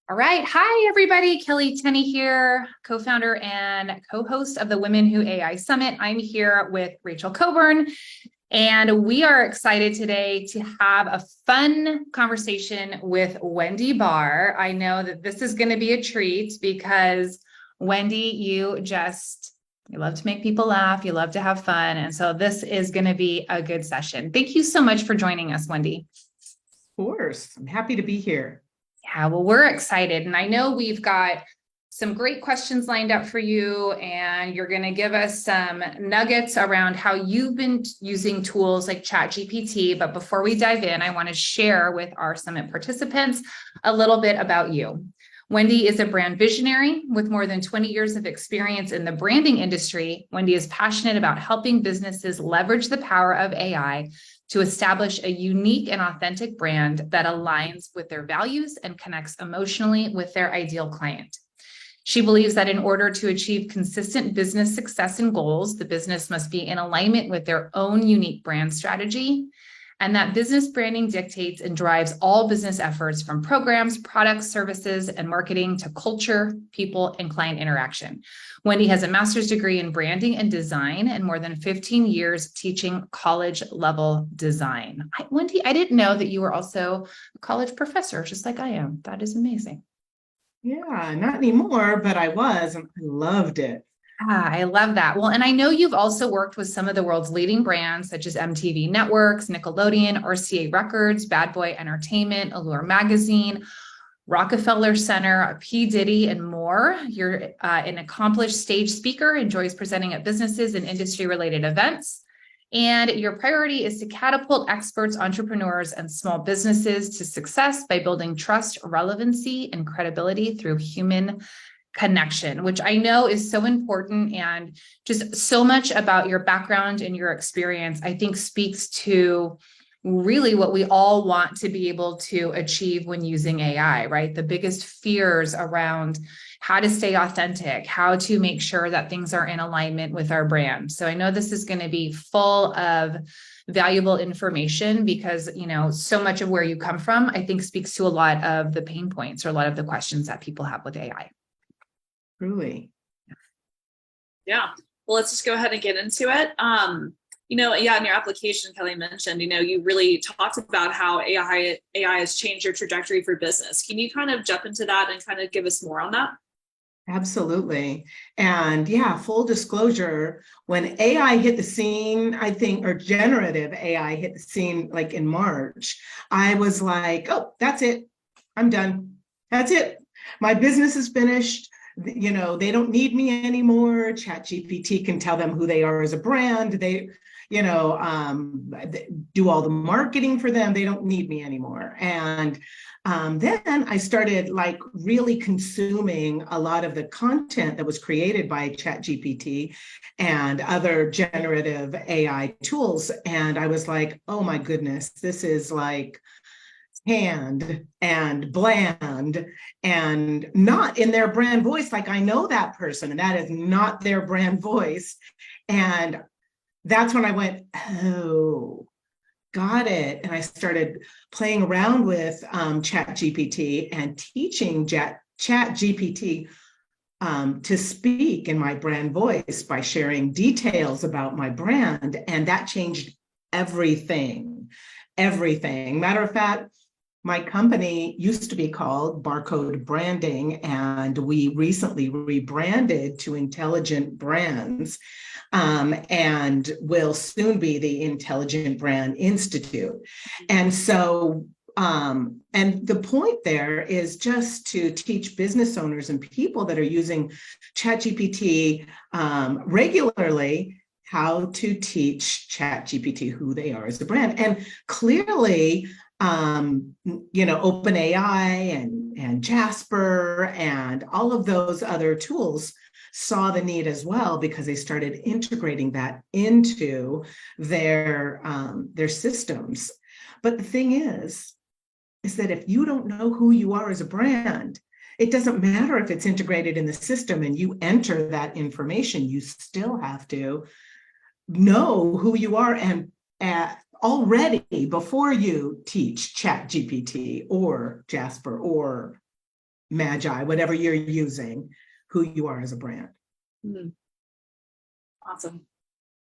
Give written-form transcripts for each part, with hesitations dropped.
All right. Hi, everybody. Kelly Tenney here, co-founder and co-host of the Women Who AI Summit. I'm here with Rachel Coburn, and we are excited today to have a fun conversation with Wendy Barr. I know that this is going to be a treat because Wendy, you love to make people laugh. You love to have fun. And so this is going to be a good session. Thank you so much for joining us, Wendy. Of course. I'm happy to be here. Yeah, well, we're excited. And I know we've got some great questions lined up for you, and you're going to give us some nuggets around how you've been using tools like ChatGPT. But before we dive in, I want to share with our summit participants a little bit about you. Wendy is a brand visionary with more than 20 years of experience in the branding industry. Wendy is passionate about helping businesses leverage the power of AI to establish a unique and authentic brand that aligns with their values and connects emotionally with their ideal client. She believes that in order to achieve consistent business success and goals, the business must be in alignment with their own unique brand strategy, and that business branding dictates and drives all business efforts from programs, products, services, and marketing to culture, people, and client interaction. Wendy has a master's degree in branding and design and more than 15 years teaching college level design. Wendy, I didn't know that you were also a college professor, just like I am. That is amazing. Yeah, not anymore, but I was, and I loved it. I love that. Well, and I know you've also worked with some of the world's leading brands, such as MTV Networks, Nickelodeon, RCA Records, Bad Boy Entertainment, Allure Magazine, Rockefeller Center, P. Diddy, and more. You're an accomplished stage speaker, enjoys presenting at businesses and industry-related events. And your priority is to catapult experts, entrepreneurs, and small businesses to success by building trust, relevancy, and credibility through human connection, which I know is so important, and just so much about your background and your experience, I think speaks to really what we all want to be able to achieve when using AI, right? The biggest fears around how to stay authentic, how to make sure that things are in alignment with our brand. So I know this is going to be full of valuable information because, so much of where you come from, I think speaks to a lot of the pain points or a lot of the questions that people have with AI. Truly. Yeah. Well, let's just go ahead and get into it. In your application, Kelly mentioned, you really talked about how AI has changed your trajectory for business. Can you kind of jump into that and kind of give us more on that? Absolutely. And yeah, full disclosure, when AI hit the scene, I think, or generative AI hit the scene like in March, I was like, oh, that's it. I'm done. That's it. My business is finished. They don't need me anymore. ChatGPT can tell them who they are as a brand. They do all the marketing for them. They don't need me anymore. And then I started really consuming a lot of the content that was created by ChatGPT and other generative AI tools. And I was like, oh my goodness, this is canned and bland and not in their brand voice. I know that person, and that is not their brand voice. And that's when I went, oh, got it. And I started playing around with ChatGPT and teaching ChatGPT to speak in my brand voice by sharing details about my brand. And that changed everything. Matter of fact, my company used to be called Barcode Branding, and we recently rebranded to Intelligent Brands, and will soon be the Intelligent Brand Institute. And so, and the point there is just to teach business owners and people that are using ChatGPT regularly how to teach ChatGPT who they are as a brand. And clearly, OpenAI and Jasper and all of those other tools saw the need as well, because they started integrating that into their systems. But the thing is that if you don't know who you are as a brand, it doesn't matter if it's integrated in the system and you enter that information, you still have to know who you are and already before you teach ChatGPT or Jasper or magi, whatever you're using, who you are as a brand. Mhm. Awesome.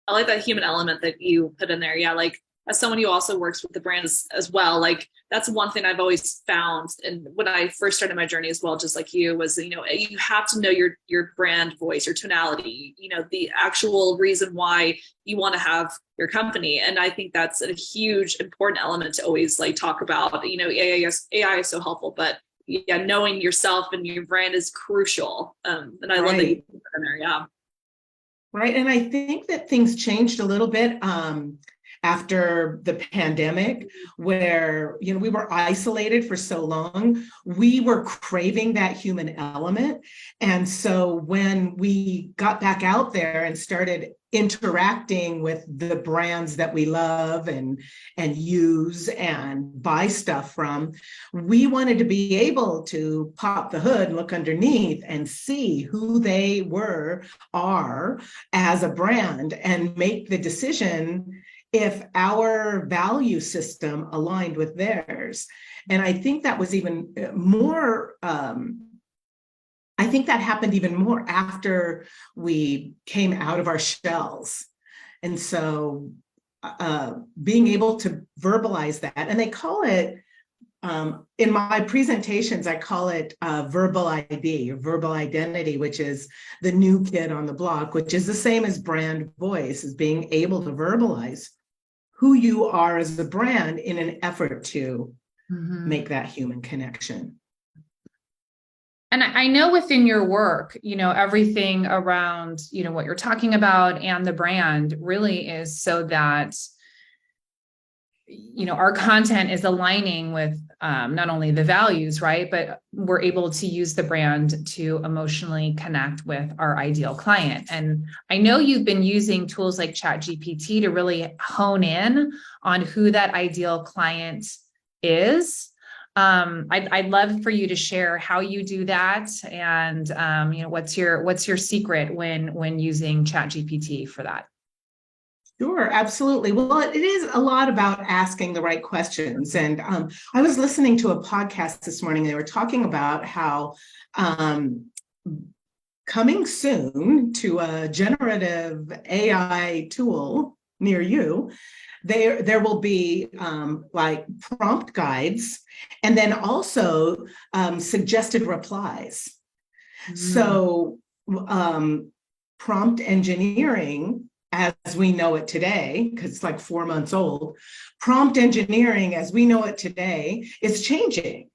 I like that human element that you put in there. Yeah, like as someone who also works with the brands as well, like that's one thing I've always found. And when I first started my journey as well, just like you, was, you know, you have to know your brand voice, your tonality, you know, the actual reason why you want to have your company. And I think that's a huge important element to always like talk about. You know, AI is so helpful, but yeah, knowing yourself and your brand is crucial. And I love that you put that in there. Yeah. Right. And I think that things changed a little bit after the pandemic, where, you know, we were isolated for so long. We were craving that human element. And so when we got back out there and started interacting with the brands that we love and use and buy stuff from, we wanted to be able to pop the hood, look underneath, and see who they are as a brand, and make the decision if our value system aligned with theirs. And I think that was even more, I think that happened even more after we came out of our shells. And so being able to verbalize that, and they call it, in my presentations, I call it verbal ID, or verbal identity, which is the new kid on the block, which is the same as brand voice, is being able to verbalize who you are as a brand in an effort to make that human connection. And I know within your work, you know, everything around, you know, what you're talking about and the brand really is so that, you know, our content is aligning with not only the values, right, but we're able to use the brand to emotionally connect with our ideal client. And I know you've been using tools like ChatGPT to really hone in on who that ideal client is. I'd love for you to share how you do that, and you know, what's your secret when using ChatGPT for that. Sure, absolutely. Well, it is a lot about asking the right questions. And I was listening to a podcast this morning. They were talking about how coming soon to a generative AI tool near you, there will be like prompt guides, and then also suggested replies. So prompt engineering, as we know it today, because it's like 4 months old, prompt engineering as we know it today is changing,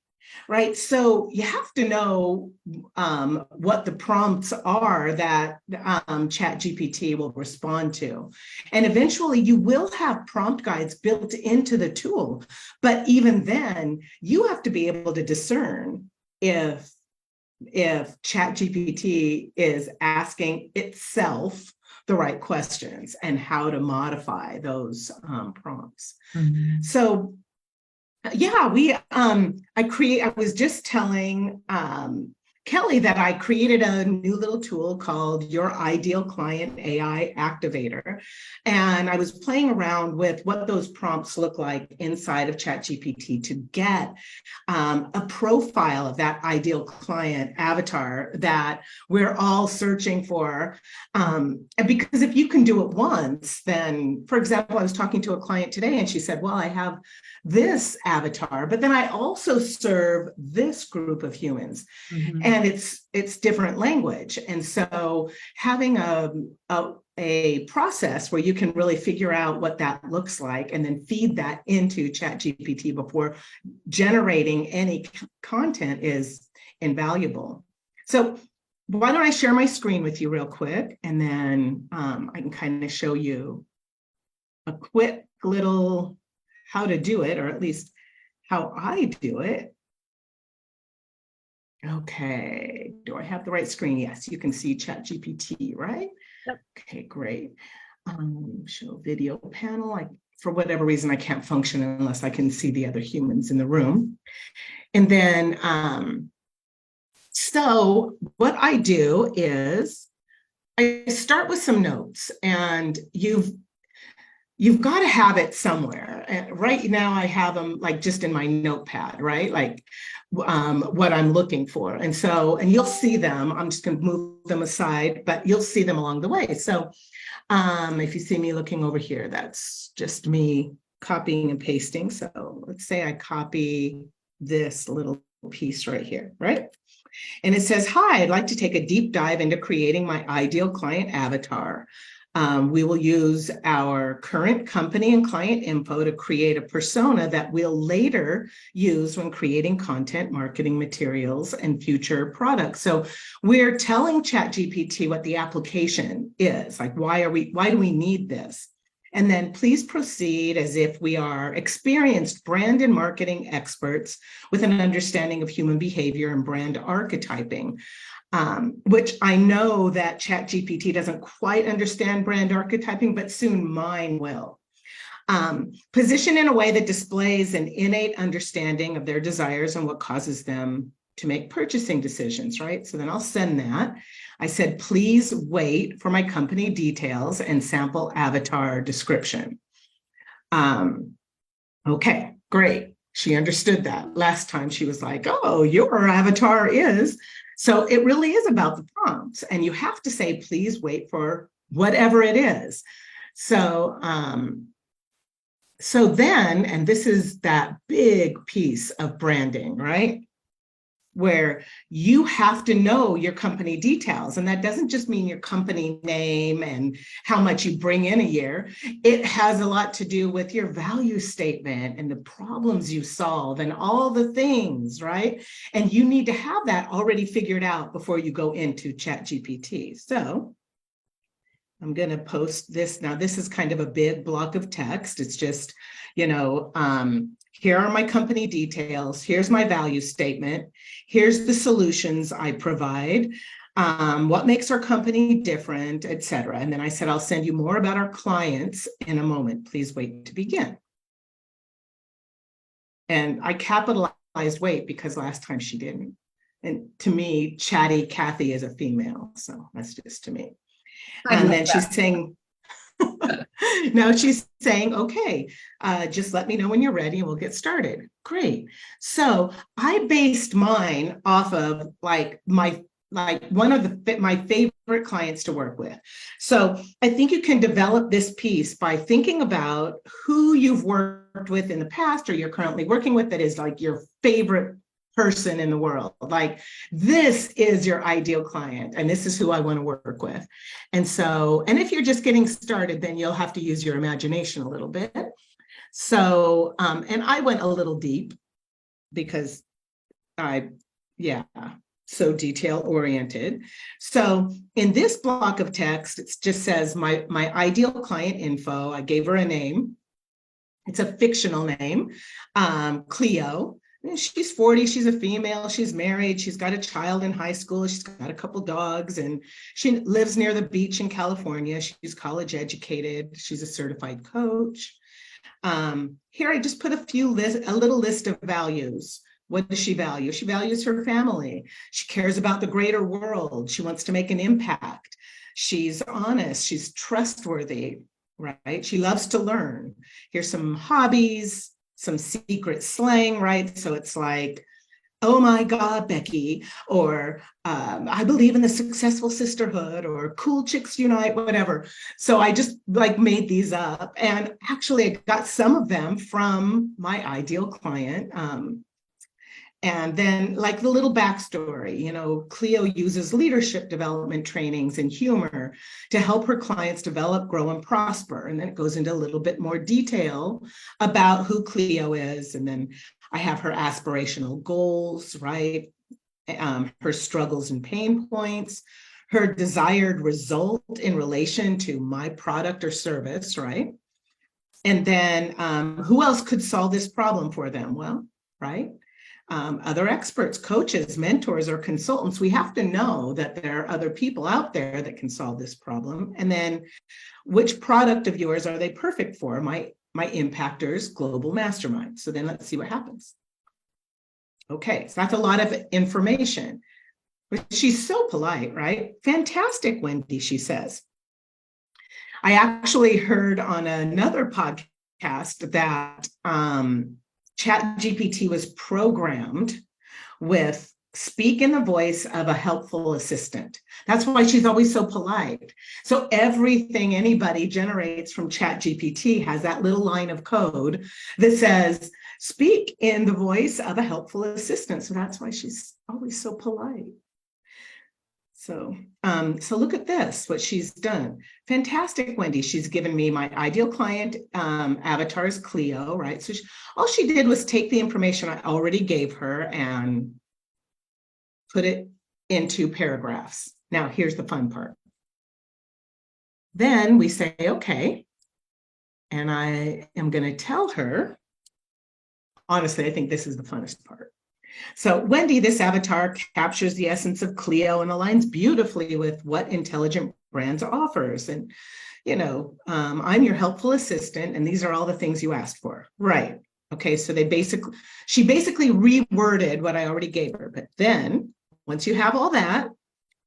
right? So you have to know what the prompts are that ChatGPT will respond to. And eventually you will have prompt guides built into the tool. But even then, you have to be able to discern if ChatGPT is asking itself the right questions and how to modify those prompts. So yeah, I was just telling Kelly that I created a new little tool called Your Ideal Client AI Activator. And I was playing around with what those prompts look like inside of ChatGPT to get a profile of that ideal client avatar that we're all searching for. And because if you can do it once, then, for example, I was talking to a client today and she said, well, I have this avatar, but then I also serve this group of humans. And it's different language. And so having a process where you can really figure out what that looks like and then feed that into ChatGPT before generating any content is invaluable. So why don't I share my screen with you real quick, and then I can kind of show you a quick little how to do it, or at least how I do it. Okay, do I have the right screen? Yes, you can see ChatGPT, right? Yep. Okay, great. Show video panel. For whatever reason, I can't function unless I can see the other humans in the room. And then, so what I do is I start with some notes, and you've got to have it somewhere. And right now I have them like just in my notepad, right? Like what I'm looking for. And so, and you'll see them, I'm just going to move them aside, but you'll see them along the way. So if you see me looking over here, that's just me copying and pasting. So let's say I copy this little piece right here, right? And it says, hi, I'd like to take a deep dive into creating my ideal client avatar. We will use our current company and client info to create a persona that we'll later use when creating content, marketing materials, and future products. So we're telling ChatGPT what the application is, like why do we need this? And then please proceed as if we are experienced brand and marketing experts with an understanding of human behavior and brand archetyping. Which I know that ChatGPT doesn't quite understand brand archetyping, but soon mine will. Position in a way that displays an innate understanding of their desires and what causes them to make purchasing decisions, right? So then I'll send that. I said, please wait for my company details and sample avatar description. Okay, great. She understood that. Last time she was like, oh, your avatar is. So it really is about the prompts, and you have to say, please wait for whatever it is. So, so then, and this is that big piece of branding, right? Where you have to know your company details. And that doesn't just mean your company name and how much you bring in a year. It has a lot to do with your value statement and the problems you solve and all the things, right? And you need to have that already figured out before you go into ChatGPT. So I'm going to post this. Now, this is kind of a big block of text. It's just, you know, here are my company details. Here's my value statement. Here's the solutions I provide. What makes our company different, et cetera. And then I said, I'll send you more about our clients in a moment. Please wait to begin. And I capitalized wait because last time she didn't. And to me, chatty Kathy is a female. So that's just to me. And then she's saying, now she's saying, okay, just let me know when you're ready and we'll get started. Great. So I based mine off of like one of my favorite clients to work with. So I think you can develop this piece by thinking about who you've worked with in the past or you're currently working with that is like your favorite person in the world. Like, this is your ideal client and this is who I want to work with. And so, and if you're just getting started, then you'll have to use your imagination a little bit. So, and I went a little deep because so detail oriented. So in this block of text, it just says my ideal client info. I gave her a name. It's a fictional name, Cleo. She's 40, she's a female, she's married, she's got a child in high school, she's got a couple dogs, and she lives near the beach in California. She's college educated, she's a certified coach. Here I just put a little list of values. What does she value? She values her family. She cares about the greater world. She wants to make an impact. She's honest, she's trustworthy, right? She loves to learn. Here's some hobbies, some secret slang, right? So it's like, oh my God, Becky, or I believe in the successful sisterhood, or cool chicks unite, whatever. So I just like made these up. And actually I got some of them from my ideal client. And then like the little backstory, you know, Cleo uses leadership development trainings and humor to help her clients develop, grow, and prosper. And then it goes into a little bit more detail about who Cleo is. And then I have her aspirational goals, right? Her struggles and pain points, her desired result in relation to my product or service, right? And then who else could solve this problem for them? Well, right? Other experts, coaches, mentors, or consultants. We have to know that there are other people out there that can solve this problem. And then which product of yours are they perfect for? My Impactors Global Mastermind. So then let's see what happens. Okay, so that's a lot of information. But she's so polite, right? Fantastic, Wendy, she says. I actually heard on another podcast that ChatGPT was programmed with speak in the voice of a helpful assistant. That's why she's always so polite. So everything anybody generates from ChatGPT has that little line of code that says, speak in the voice of a helpful assistant. So that's why she's always so polite. So look at this, what she's done. Fantastic, Wendy. She's given me my ideal client avatar is Cleo, right? So all she did was take the information I already gave her and put it into paragraphs. Now, here's the fun part. Then we say, okay, and I am going to tell her, honestly, I think this is the funnest part. So Wendy, this avatar captures the essence of Cleo and aligns beautifully with what Intelligent Brands offers. And, I'm your helpful assistant, and these are all the things you asked for. Right. Okay. So she basically reworded what I already gave her. But then once you have all that,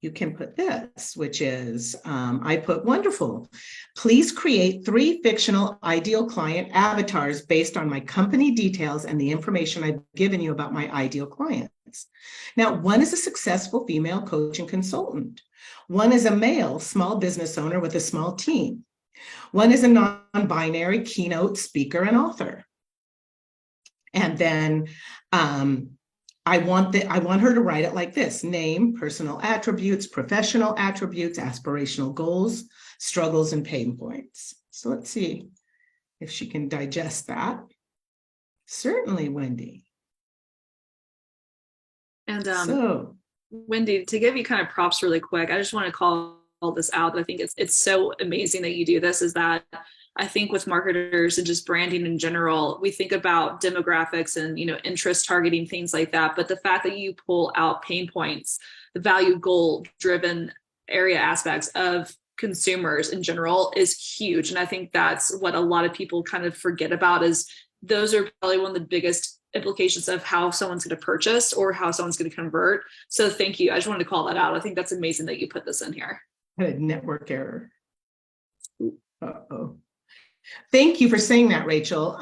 you can put this, which is, I put wonderful. Please create 3 fictional ideal client avatars based on my company details and the information I've given you about my ideal clients. Now, one is a successful female coach and consultant. One is a male small business owner with a small team. One is a non-binary keynote speaker and author. And then, I want her to write it like this: name, personal attributes, professional attributes, aspirational goals, struggles, and pain points. So let's see if she can digest that. Certainly, Wendy. And so, Wendy, to give you kind of props really quick, I just want to call this out. I think it's so amazing that you do this, is that I think with marketers and just branding in general, we think about demographics and, interest targeting, things like that. But the fact that you pull out pain points, the value goal driven area aspects of consumers in general is huge. And I think that's what a lot of people kind of forget about, is those are probably one of the biggest implications of how someone's going to purchase or how someone's going to convert. So thank you. I just wanted to call that out. I think that's amazing that you put this in here. I had a network error. Uh-oh. Thank you for saying that, Rachel.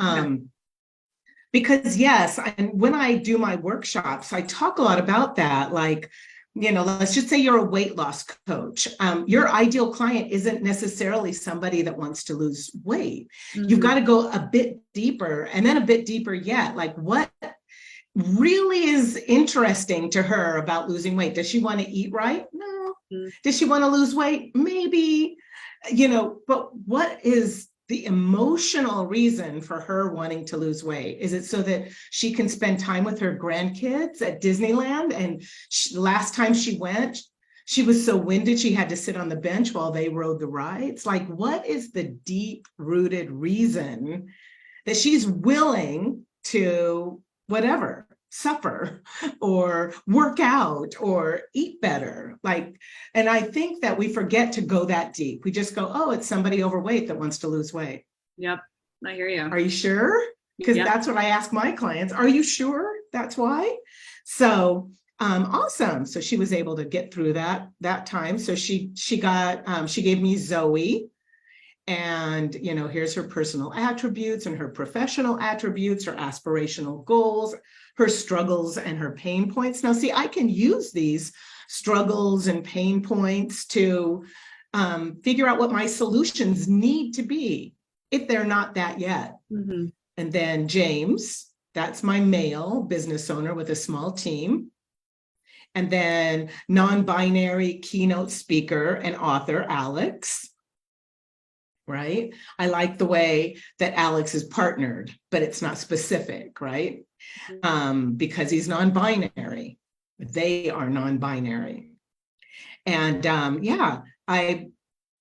Because yes, and when I do my workshops, I talk a lot about that. Like, let's just say you're a weight loss coach. Your ideal client isn't necessarily somebody that wants to lose weight. Mm-hmm. You've got to go a bit deeper, and then a bit deeper yet. Like, what really is interesting to her about losing weight? Does she want to eat right? No. Mm-hmm. Does she want to lose weight? Maybe. But what is the emotional reason for her wanting to lose weight? Is it so that she can spend time with her grandkids at Disneyland? And last time she went, she was so winded she had to sit on the bench while they rode the rides. Like, what is the deep-rooted reason that she's willing to whatever, suffer or work out or eat better? And I think that we forget to go that deep. We just go, oh, it's somebody overweight that wants to lose weight. Yep, I hear you. Are you sure? Because that's what I ask my clients. Are you sure that's why? So awesome. So she was able to get through that time. So she gave me Zoe. And, here's her personal attributes and her professional attributes, her aspirational goals, her struggles, and her pain points. Now, see, I can use these struggles and pain points to figure out what my solutions need to be, if they're not that yet. Mm-hmm. And then James, that's my male business owner with a small team. And then non-binary keynote speaker and author, Alex. Right? I like the way that Alex is partnered, but it's not specific, right? Because he's non-binary. They are non-binary. And I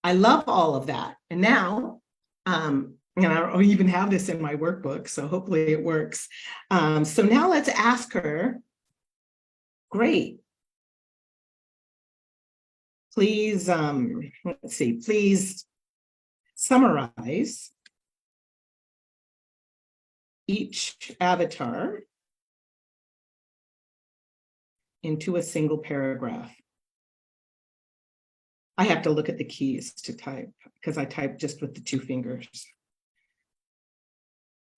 love all of that. And now, I don't even have this in my workbook, so hopefully it works. So now let's ask her, great. Please, let's see, please summarize each avatar into a single paragraph. I have to look at the keys to type because I type just with the 2 fingers.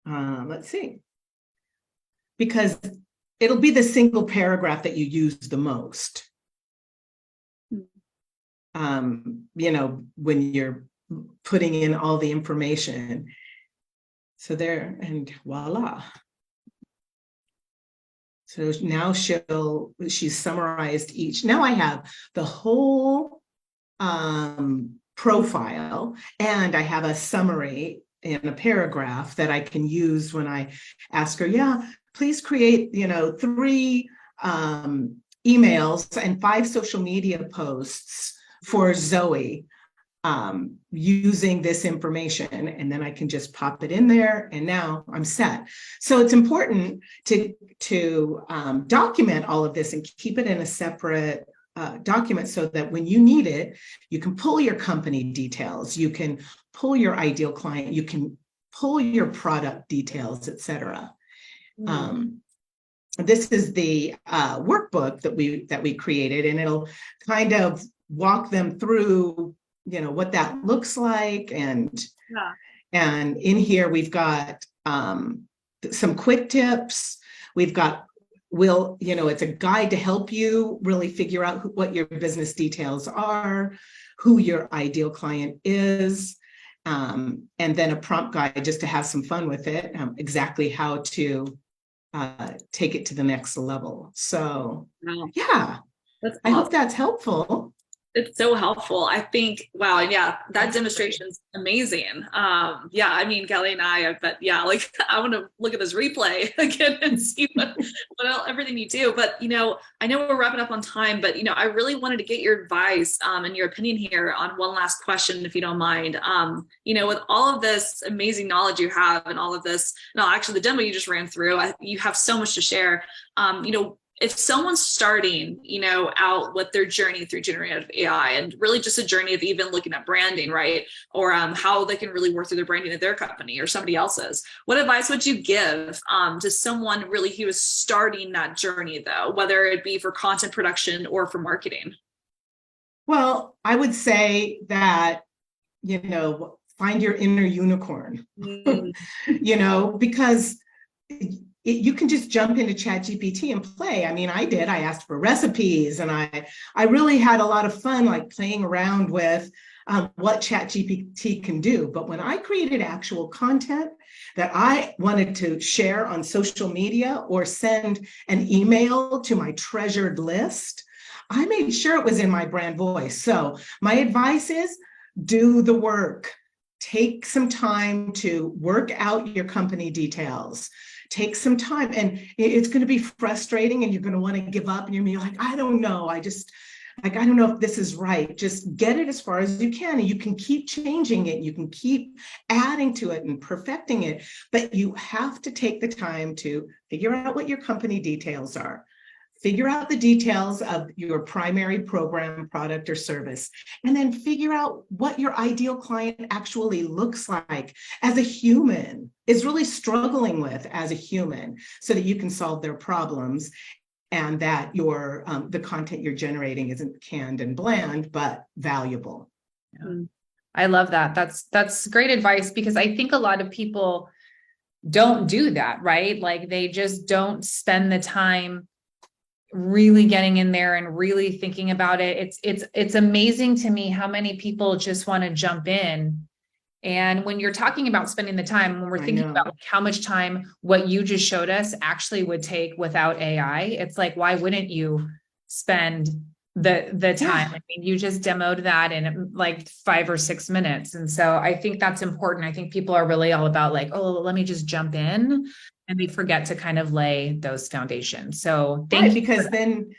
Let's see. Because it'll be the single paragraph that you use the most. You know, when you're putting in all the information. So there, and voila. So now she's summarized each. Now I have the whole profile, and I have a summary in a paragraph that I can use when I ask her, yeah, please create, you know, 3 emails and 5 social media posts for Zoe using this information, and then I can just pop it in there, and now I'm set. So it's important to document all of this and keep it in a separate document so that when you need it, you can pull your company details, you can pull your ideal client, you can pull your product details, etc. This is the workbook that we created, and it'll kind of walk them through, you know, what that looks like. And in here we've got some quick tips. We've got, you know, it's a guide to help you really figure out what your business details are, who your ideal client is, and then a prompt guide just to have some fun with it, exactly how to take it to the next level. So yeah, That's I hope that's helpful. It's so helpful. I think, wow, and yeah, that demonstration's amazing. Yeah, I mean, Kelly and I bet, yeah, like I want to look at this replay again and see everything you do. But, you know, I know we're wrapping up on time, but, you know, I really wanted to get your advice and your opinion here on one last question, if you don't mind. You know, with all of this amazing knowledge you have and all of this, no, actually the demo you just ran through, you have so much to share. You know, if someone's starting, you know, out with their journey through generative AI and really just a journey of even looking at branding, right? Or how they can really work through their branding of their company or somebody else's, what advice would you give to someone really who is starting that journey though, whether it be for content production or for marketing? Well, I would say that, you know, find your inner unicorn, you know, because you can just jump into ChatGPT and play. I mean, I did. I asked for recipes, and I really had a lot of fun, like playing around with what ChatGPT can do. But when I created actual content that I wanted to share on social media or send an email to my treasured list, I made sure it was in my brand voice. So my advice is do the work. Take some time to work out your company details. Take some time, and it's going to be frustrating and you're going to want to give up and you're going to be like, I don't know. I don't know if this is right. Just get it as far as you can, and you can keep changing it. You can keep adding to it and perfecting it, but you have to take the time to figure out what your company details are. Figure out the details of your primary program, product, or service, and then figure out what your ideal client actually looks like as a human, is really struggling with as a human, so that you can solve their problems, and that the content you're generating isn't canned and bland, but valuable. Yeah. I love that. That's great advice, because I think a lot of people don't do that, right? Like they just don't spend the time really getting in there and really thinking about it. It's amazing to me how many people just want to jump in. And when you're talking about spending the time, when we're thinking about how much time what you just showed us actually would take without AI, it's like, why wouldn't you spend the time? I mean, you just demoed that in like 5 or 6 minutes. And so I think that's important. I think people are really all about like, oh, let me just jump in, and they forget to kind of lay those foundations. So thank you. Because then,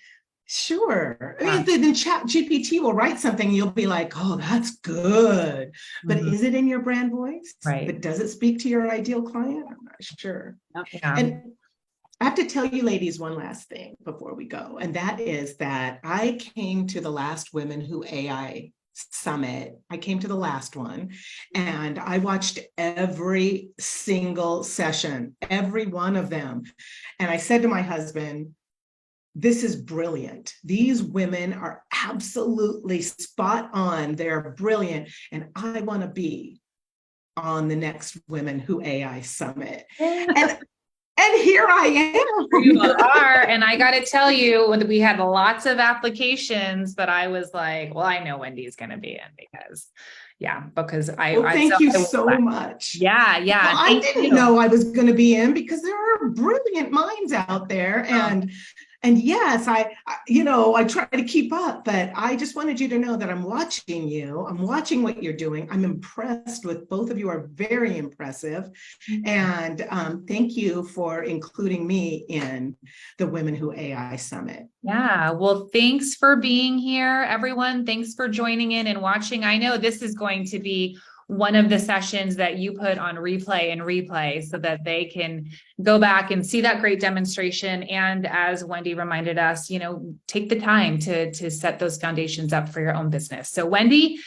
sure. I mean, then ChatGPT will write something, you'll be like, oh, that's good. But is it in your brand voice? Right. But does it speak to your ideal client? I'm not sure. Yeah. And I have to tell you ladies one last thing before we go. And that is that I came to the last Women Who AI Summit. I came to the last one, and I watched every single session, every one of them. And I said to my husband, this is brilliant. These women are absolutely spot on. They're brilliant. And I want to be on the next Women Who AI Summit. And here I am. You are. And I got to tell you, we had lots of applications, but I was like, well, I know Wendy's going to be in because Thank you so much. Yeah. Well, I didn't know I was going to be in because there are brilliant minds out there. And yes, I try to keep up, but I just wanted you to know that I'm watching you. I'm watching what you're doing. I'm impressed with both of you are very impressive. And thank you for including me in the Women Who AI Summit. Yeah. Well, thanks for being here, everyone. Thanks for joining in and watching. I know this is going to be one of the sessions that you put on replay so that they can go back and see that great demonstration. And as Wendy reminded us, take the time to set those foundations up for your own business. So Wendy,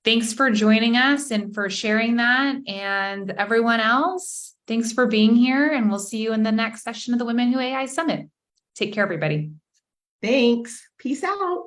thanks for joining us and for sharing that. And everyone else, thanks for being here. And we'll see you in the next session of the Women Who AI Summit. Take care, everybody. Thanks. Peace out.